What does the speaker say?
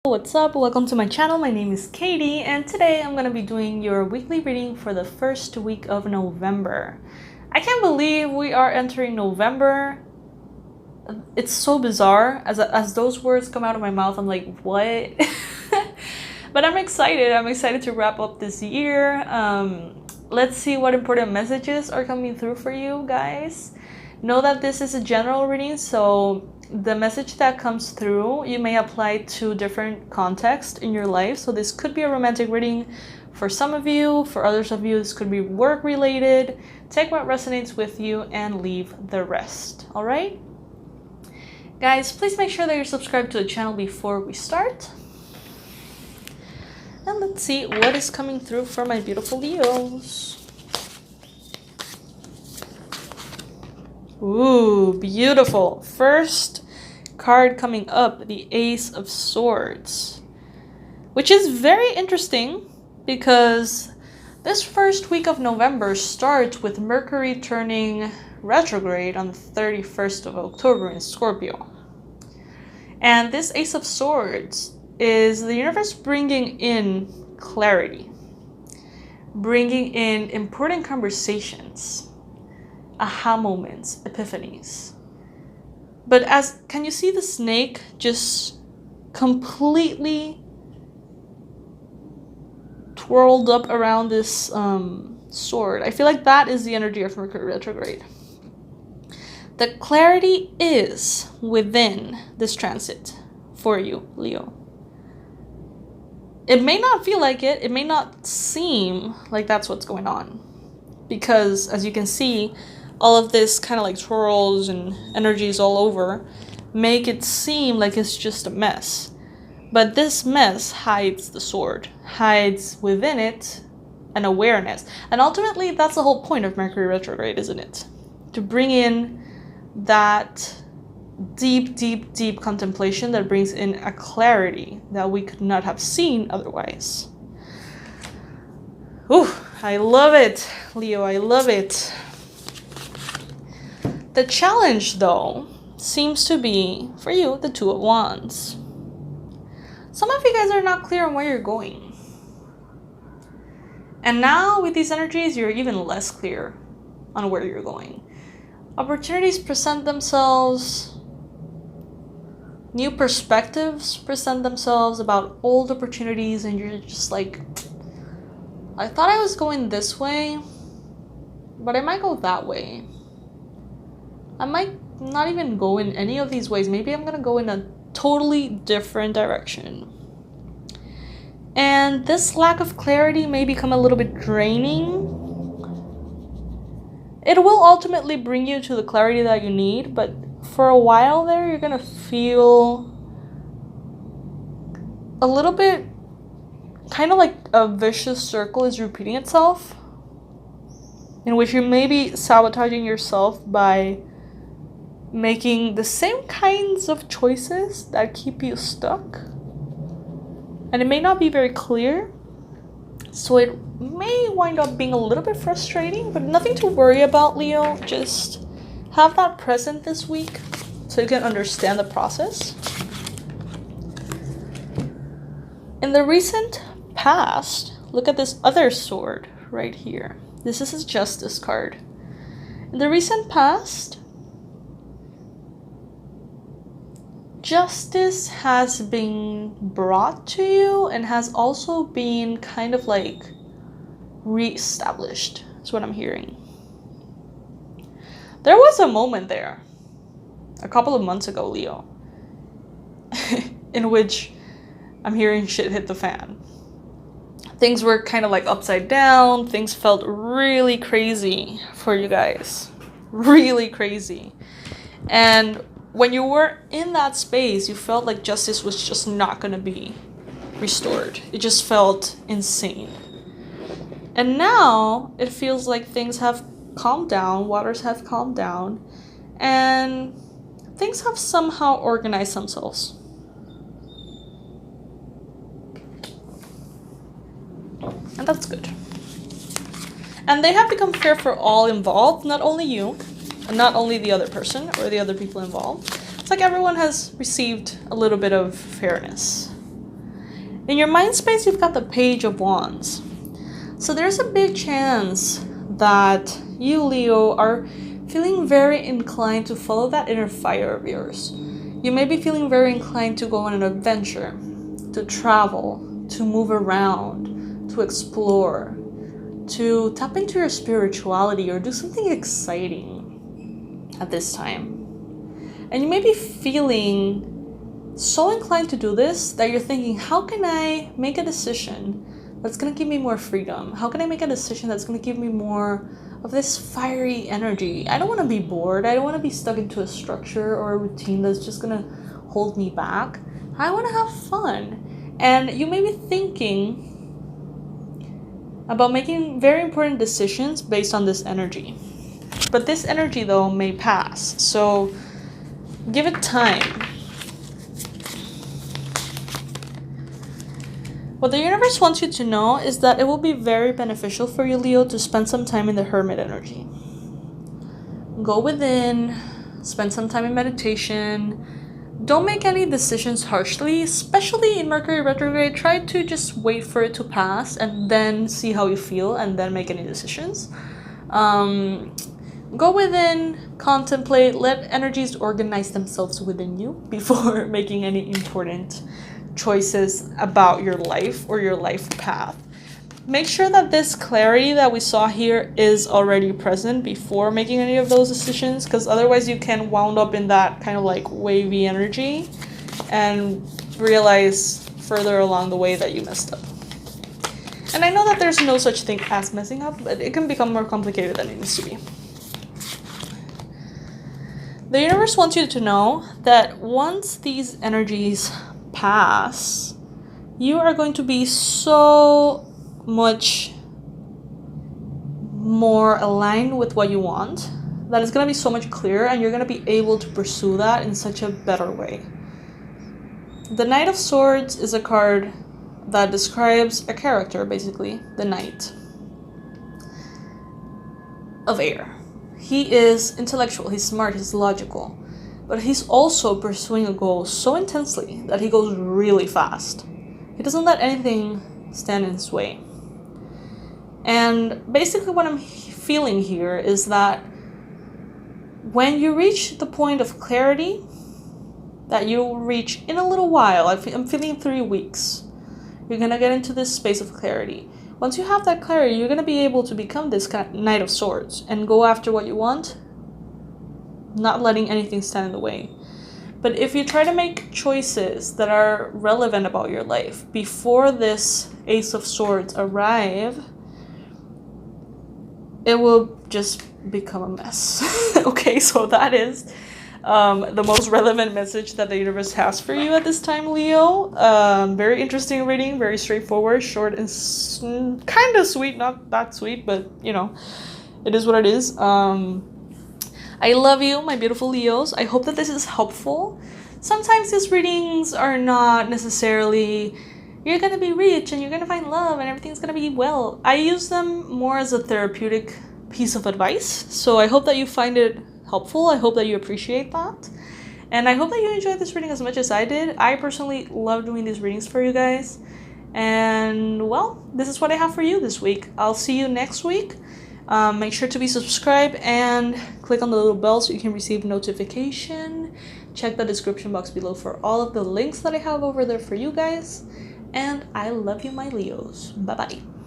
What's up? Welcome to my channel. My name is Katie and today I'm going to be doing your weekly reading for the first week of November. I can't believe we are entering November. It's so bizarre. As those words come out of my mouth, I'm like, what? But I'm excited. I'm excited to wrap up this year. Let's see what important messages are coming through for you guys. Know that this is a general reading, so the message that comes through, you may apply to different contexts in your life. So this could be a romantic reading for some of you. For others of you, this could be work related. Take what resonates with you and leave the rest. All right? Guys, please make sure that you're subscribed to the channel before we start. And let's see what is coming through for my beautiful Leos. Ooh, beautiful. First card coming up, the Ace of Swords, which is very interesting because this first week of November starts with Mercury turning retrograde on the 31st of October in Scorpio. And this Ace of Swords is the universe bringing in clarity, bringing in important conversations, aha moments, epiphanies. But can you see the snake just completely twirled up around this sword? I feel like that is the energy of Mercury retrograde. The clarity is within this transit for you, Leo. It may not feel like it. It may not seem like that's what's going on. Because as you can see, all of this kind of like twirls and energies all over make it seem like it's just a mess. But this mess hides the sword, hides within it an awareness. And ultimately, that's the whole point of Mercury retrograde, isn't it? To bring in that deep, deep, deep contemplation that brings in a clarity that we could not have seen otherwise. Ooh, I love it, Leo, I love it. The challenge, though, seems to be, for you, the Two of Wands. Some of you guys are not clear on where you're going. And now, with these energies, you're even less clear on where you're going. Opportunities present themselves. New perspectives present themselves about old opportunities, and you're just like, I thought I was going this way, but I might go that way. I might not even go in any of these ways. Maybe I'm gonna go in a totally different direction. And this lack of clarity may become a little bit draining. It will ultimately bring you to the clarity that you need, but for a while there, you're gonna feel a little bit kind of like a vicious circle is repeating itself, in which you may be sabotaging yourself by making the same kinds of choices that keep you stuck. And it may not be very clear, so it may wind up being a little bit frustrating, but nothing to worry about, Leo. Just have that present this week so you can understand the process. In the recent past, look at this other sword right here. This is a Justice card. In the recent past, justice has been brought to you and has also been kind of like re-established. That's what I'm hearing. There was a moment there, a couple of months ago, Leo, in which I'm hearing shit hit the fan. Things were kind of like upside down. Things felt really crazy for you guys. Really crazy. And when you were in that space, you felt like justice was just not going to be restored. It just felt insane. And now it feels like things have calmed down, waters have calmed down, and things have somehow organized themselves. And that's good. And they have become fair for all involved, not only you, and not only the other person or the other people involved. It's like everyone has received a little bit of fairness. In your mind space, you've got the Page of Wands. So there's a big chance that you, Leo, are feeling very inclined to follow that inner fire of yours. You may be feeling very inclined to go on an adventure, to travel, to move around, to explore, to tap into your spirituality or do something exciting at this time. And you may be feeling so inclined to do this that you're thinking, how can I make a decision that's going to give me more freedom? How can I make a decision that's going to give me more of this fiery energy? I don't want to be bored. I don't want to be stuck into a structure or a routine that's just going to hold me back. I want to have fun. And you may be thinking about making very important decisions based on this energy. But this energy, though, may pass. So give it time. What the universe wants you to know is that it will be very beneficial for you, Leo, to spend some time in the Hermit energy. Go within, spend some time in meditation. Don't make any decisions harshly, especially in Mercury retrograde. Try to just wait for it to pass and then see how you feel and then make any decisions. Go within, contemplate, let energies organize themselves within you before making any important choices about your life or your life path. Make sure that this clarity that we saw here is already present before making any of those decisions, because otherwise you can wound up in that kind of like wavy energy and realize further along the way that you messed up. And I know that there's no such thing as messing up, but it can become more complicated than it needs to be. The universe wants you to know that once these energies pass, you are going to be so much more aligned with what you want that it's going to be so much clearer, and you're going to be able to pursue that in such a better way. The Knight of Swords is a card that describes a character, basically, the Knight of Air. He is intellectual, he's smart, he's logical, but he's also pursuing a goal so intensely that he goes really fast. He doesn't let anything stand in his way. And basically what I'm feeling here is that when you reach the point of clarity that you'll reach in a little while, I'm feeling 3 weeks, you're going to get into this space of clarity. Once you have that clarity, you're going to be able to become this kind of Knight of Swords and go after what you want, not letting anything stand in the way. But if you try to make choices that are relevant about your life before this Ace of Swords arrive, it will just become a mess. Okay, so that is the most relevant message that the universe has for you at this time, Leo. Very interesting reading, very straightforward, short and kind of sweet, not that sweet, but you know, it is what it is. I love you, my beautiful Leos. I hope that this is helpful. Sometimes these readings are not necessarily, you're gonna be rich and you're gonna find love and everything's gonna be well. I use them more as a therapeutic piece of advice. So I hope that you find it helpful. I hope that you appreciate that. And I hope that you enjoyed this reading as much as I did. I personally love doing these readings for you guys. And well, this is what I have for you this week. I'll see you next week. Make sure to be subscribed and click on the little bell so you can receive notification. Check the description box below for all of the links that I have over there for you guys. And I love you, my Leos. Bye-bye.